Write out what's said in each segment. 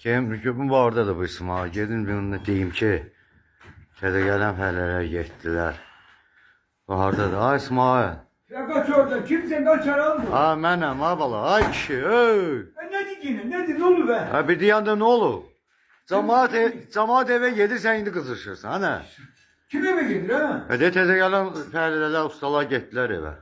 Gün vardı da bu İsmail. Gedin bir deyim ki, kədə gələn fəhlələr getdilər. Baharda da, ay İsmail. Ya kaç orada, kimsen kaç almıyor. Ha mənəm, ha bala, ay kişi, ey. Ne diyeceğine, nedir, ne olur be? Ha bir deyəndə nə olur? Camaat evə gedir, sən indi qızışırsan, ha nə? Kim eve gelir ha? De təzə gələn fəhlələr, ustalar getdilər evə.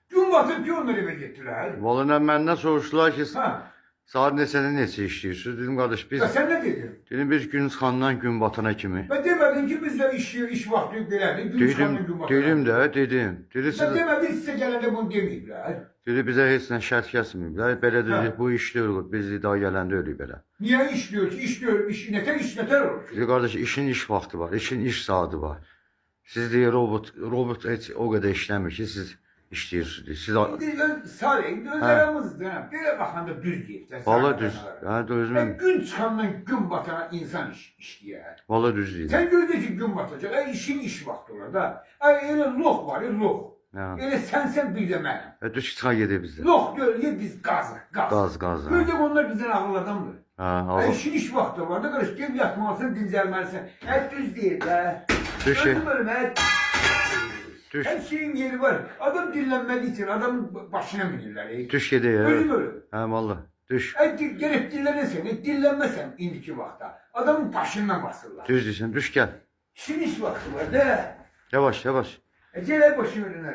Gün batıp ki onlar eve getirler. Vallahi məndən soruşdular ki, Ha. saat neçədə neçə işləyirsiniz? Dedim, qardaş, biz... Ya sen ne dedin? Dedim, biz gün çıxandan gün batana kimi. Ben demedim ki bizde iş vakti belədir. Gün çıkanın gün batıp. Dedim də, dedim. Dedi, Sen demedin size gelende bunu demeyipler. dedi bizə heç nə şərt kəsməyiblər. Belə dedi, Hə. bu iş deyil, biz daha gələndə ölüyük belə. Niye işliyor ki? İşliyor, işleter olur. Dedi, qardaş, işin iş vaxtı var, işin iş saati var. Siz deyir, robot heç o qədər işləmir ki, siz işləyirsiniz. Siz... Şimdi Salih, gözlerimizden böyle bakanda düz değil. Valla düz. Ha, düzmən. Gün çıkandan gün batana insan işliyor. Valla düz deyil. Sen gördün ki gün batacak. İşin iş vakti olur da. Öyle loh var ya loh. Ha. Öyle sen bir de benim. Düz çıxa gedir bizdə. Loh görüyor biz gaz. Gaz. Gördük onlar bizden ağırlardandır. Ha, İşin iş vakti var da karış gel yatmalısın dincelmelisin. Düz değil be. Düz. Öldürme. Düz. Her şeyin yeri var. Adam dinlenmediği için adamın başına binirler. Düz gedir ya. Öyle böyle. Ha, valla. Düz. Gerek dinlenirsen, dinlenmesen indiki vakta. Adamın başından basırlar. Düz deyirsən, düz gəl. İşin iş vakti var da. Yavaş. Gel başını önüne.